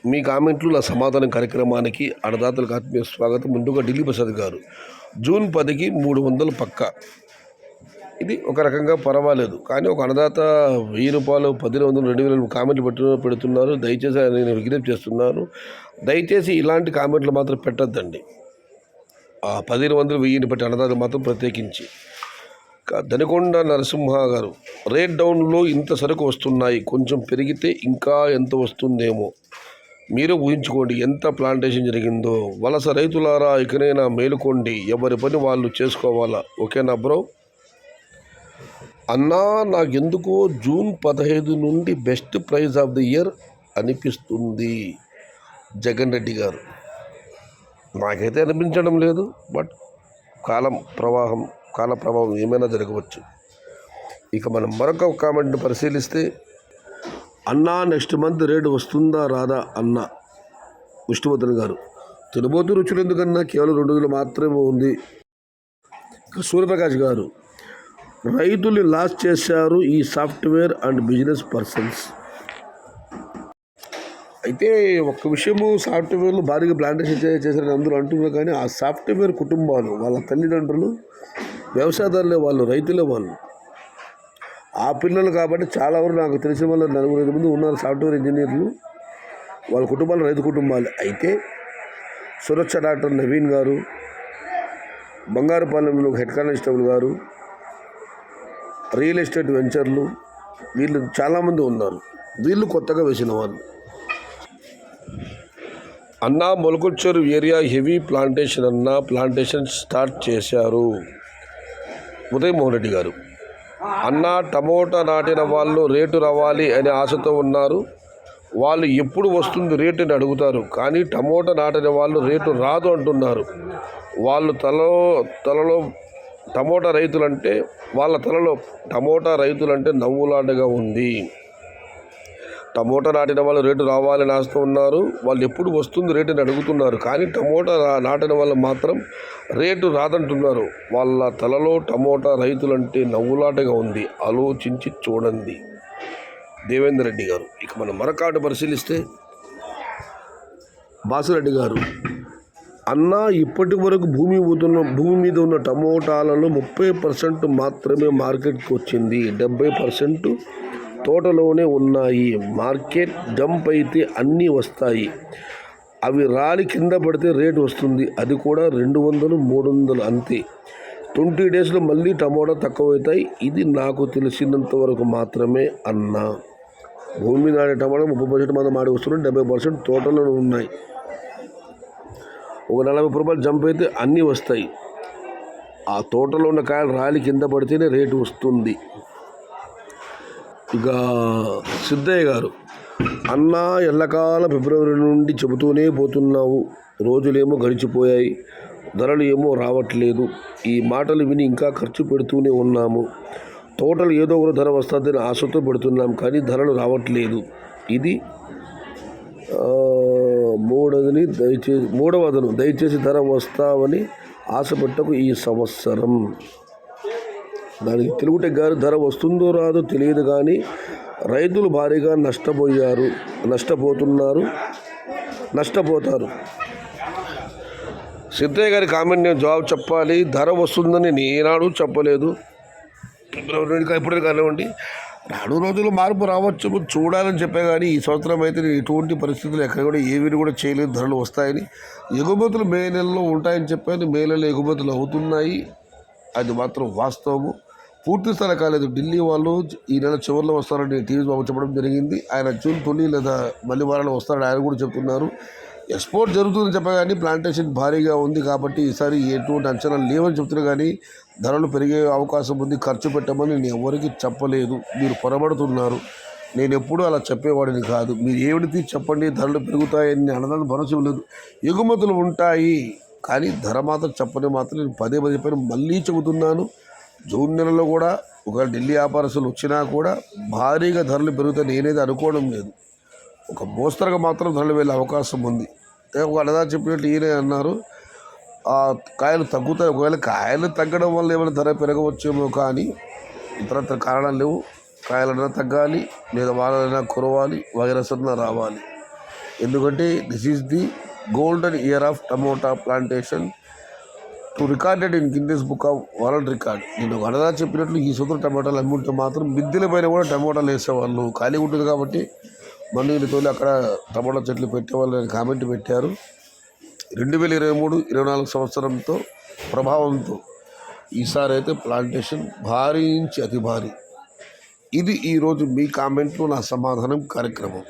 మీ కామెంట్లు నా సమాధానం కార్యక్రమానికి అన్నదాతలకు ఆత్మీయ స్వాగతం. ముందుగా ఢిల్లీ ప్రసాద్ గారు జూన్ 10కి 300 పక్క. ఇది ఒక రకంగా పర్వాలేదు, కానీ ఒక అన్నదాత 1000 రూపాయలు 10,000 2,000 కామెంట్లు పెడుతున్నారు. దయచేసి నేను విజ్ఞప్తి చేస్తున్నాను, దయచేసి ఇలాంటి కామెంట్లు మాత్రం పెట్టద్దండి. 10,000 1000ని బట్టి అన్నదాత మాత్రం ప్రత్యేకించి. దనికొండ నరసింహ గారు, రేట్ డౌన్లో ఇంత సరుకు వస్తున్నాయి, కొంచెం పెరిగితే ఇంకా ఎంత వస్తుందేమో మీరు ఊహించుకోండి. ఎంత ప్లాంటేషన్ జరిగిందో. వలస రైతులారా, ఇకనైనా మేలుకోండి, ఎవరి పని వాళ్ళు చేసుకోవాలా. ఓకేనా బ్రో? అన్నా, నాకెందుకో జూన్ 15 నుండి best prize of the year అనిపిస్తుంది. జగన్ రెడ్డి గారు, నాకైతే అనిపించడం లేదు. బట్ కాల ప్రభావం ఏమైనా జరగవచ్చు. ఇక మనం మరొక కామెంట్ని పరిశీలిస్తే, అన్నా నెక్స్ట్ మంత్ రేటు వస్తుందా రాదా అన్న విష్ణువర్ధన్ గారు. తినబోతు రుచులు ఎందుకన్నా, కేవలం 2 రోజులు మాత్రమే ఉంది. సూర్యప్రకాష్ గారు, రైతులు లాస్ చేశారు ఈ సాఫ్ట్వేర్ అండ్ బిజినెస్ పర్సన్స్. అయితే ఒక్క విషయము, సాఫ్ట్వేర్లు భారీగా ప్లాంటేషన్ చేశారని అందరూ అంటున్నారు, కానీ ఆ సాఫ్ట్వేర్ కుటుంబాలు, వాళ్ళ తల్లిదండ్రులు వ్యవసాయదారులే, వాళ్ళు రైతులే. వాళ్ళు ఆ పిల్లలు కాబట్టి చాలా వరకు నాకు తెలిసిన వాళ్ళు 4-5 మంది ఉన్నారు సాఫ్ట్వేర్ ఇంజనీర్లు. వాళ్ళ కుటుంబాలు రైతు కుటుంబాలు. అయితే సురక్ష డాక్టర్ నవీన్ గారు, బంగారుపాలెంలో హెడ్ కానిస్టేబుల్ గారు, రియల్ ఎస్టేట్ వెంచర్లు, వీళ్ళు చాలామంది ఉన్నారు. వీళ్ళు కొత్తగా వేసిన వాళ్ళు. అన్నా, మొలకొచ్చేరు ఏరియా హెవీ ప్లాంటేషన్ అన్నా, ప్లాంటేషన్ స్టార్ట్ చేశారు. ఉదయమోహన్ రెడ్డి గారు, అన్నా, టమోటా నాటిన వాళ్ళు రేటు రావాలి అనే ఆశతో ఉన్నారు. వాళ్ళు ఎప్పుడు వస్తుంది రేటు అని అడుగుతారు, కానీ టమోటా నాటిన వాళ్ళు రేటు రాదు అంటున్నారు. వాళ్ళు తలలో టమోటా రైతులంటే, వాళ్ళ తలలో టమోటా రైతులంటే నవ్వులాటగా ఉంది. టమోటా నాటిన వాళ్ళు రేటు రావాలని ఆస్తూ ఉన్నారు. వాళ్ళు ఎప్పుడు వస్తుంది రేటు అని అడుగుతున్నారు, కానీ టమోటా నాటిన వాళ్ళు మాత్రం రేటు రాదంటున్నారు. వాళ్ళ తలలో టమోటా రైతులంటే నవ్వులాటగా ఉంది. ఆలోచించి చూడండి. దేవేందర్ రెడ్డి గారు. ఇక మనం మరొకటి పరిశీలిస్తే, బాసిరెడ్డి గారు, అన్నా, ఇప్పటి వరకు భూమి మీద ఉన్న టమోటాలలో 30% మాత్రమే మార్కెట్కి వచ్చింది. 70% తోటలోనే ఉన్నాయి. మార్కెట్ డంప్ అయితే అన్నీ వస్తాయి. అవి రాలి కింద పడితే రేటు వస్తుంది. అది కూడా 200, 300 అంతే. 20 డేస్లో మళ్ళీ టమోటా తక్కువవుతాయి. ఇది నాకు తెలిసినంత వరకు మాత్రమే అన్నా. భూమి మీద ఆడే టమాటా 30% మంది మాడి వస్తున్నాయి. 70% తోటలోనే ఉన్నాయి. ఒక 40 రూపాయలు జంప్ అయితే అన్నీ వస్తాయి. ఆ తోటలో ఉన్న కాయలు రాలి కింద పడితేనే రేటు వస్తుంది. ఇక సిద్ధయ్య గారు, అన్నా, ఎల్లకాలం ఫిబ్రవరి నుండి చెబుతూనే పోతున్నావు, రోజులేమో గడిచిపోయాయి, ధరలు ఏమో రావట్లేదు. ఈ మాటలు విని ఇంకా ఖర్చు పెడుతూనే ఉన్నాము. తోటలు ఏదో ఒక ధర వస్తుందని ఆశతో పెడుతున్నాం, కానీ ధరలు రావట్లేదు. ఇది మూడవదను. దయచేసి ధర వస్తావని ఆశపెట్టకు ఈ సంవత్సరం. దానికి తెలుగుటెక్ గారు, ధర వస్తుందో రాదో తెలియదు, కానీ రైతులు భారీగా నష్టపోతారు. సిద్ధయ్య గారి కామెంట్ నేను జవాబు చెప్పాలి. ధర వస్తుందని నేనాడు చెప్పలేదు. ఫిబ్రవరి ఇప్పుడు కానివ్వండి, 4 రోజులు మార్పు రావచ్చు, చూడాలని చెప్పే, కానీ ఈ సంవత్సరం అయితే నేను ఎటువంటి పరిస్థితులు ఎక్కడ కూడా ఏవి కూడా చేయలేదు. ధరలు వస్తాయని, ఎగుమతులు మే నెలలో ఉంటాయని చెప్పాను. మే నెలలో ఎగుమతులు అవుతున్నాయి, అది మాత్రం వాస్తవము. పూర్తి స్థాయి కాలేదు. ఢిల్లీ వాళ్ళు ఈ నెల చివరిలో వస్తారని టీవీ బాబు చెప్పడం జరిగింది. ఆయన జూన్ 20 లేదా మళ్ళీ వారంలో వస్తారని ఆయన కూడా చెప్తున్నారు. ఎక్స్పోర్ట్ జరుగుతుందని చెప్పగా, కానీ ప్లాంటేషన్ భారీగా ఉంది కాబట్టి ఈసారి ఎటువంటి అంచనాలు లేవని చెప్తున్నారు, కానీ ధరలు పెరిగే అవకాశం ఉంది. ఖర్చు పెట్టమని నేను ఎవరికి చెప్పలేదు. మీరు పొరబడుతున్నారు. నేను ఎప్పుడూ అలా చెప్పేవాడిని కాదు. మీరు ఏమిటి చెప్పండి, ధరలు పెరుగుతాయని అనడానికి భరోసా లేదు. ఎగుమతులు ఉంటాయి, కానీ ధర మాత్రం చెప్పని మాత్రం నేను పదే చెప్పాను. మళ్ళీ చెబుతున్నాను, జూన్ నెలలో కూడా ఒకవేళ ఢిల్లీ వ్యాపారస్తులు వచ్చినా కూడా భారీగా ధరలు పెరుగుతాయి నేనేది అనుకోవడం లేదు. ఒక మోస్తరుగా మాత్రం ధరలు వెళ్ళే అవకాశం ఉంది. ఒక అన్నదా చెప్పినట్టు ఈయనే అన్నారు, ఆ కాయలు తగ్గుతాయి. ఒకవేళ కాయలు తగ్గడం వల్ల ఏమైనా ధర పెరగవచ్చేమో, కానీ ఇతరత్ర కారణాలు లేవు. కాయలైనా తగ్గాలి, లేదా వానలైనా కురవాలి, వైరస్ అన్నా రావాలి. ఎందుకంటే this is the golden year of tomato plantation to recorded in Guinness book of world record. నేను అనగా చెప్పినట్లు ఈ సంవత్సరం టమాటాలు అమ్ముంటే మాత్రం మిద్దెల పైన కూడా టమోటాలు వేసేవాళ్ళు. ఖాళీ ఉంటుంది కాబట్టి మందుని తోలి అక్కడ టమోటా చెట్లు పెట్టేవాళ్ళు అని కామెంట్ పెట్టారు. 2023-24 సంవత్సరంతో ప్రభావంతో ఈసారి అయితే ప్లాంటేషన్ భారీ నుంచి అతి భారీ. ఇది ఈరోజు మీ కామెంట్లు నా సమాధానం కార్యక్రమం.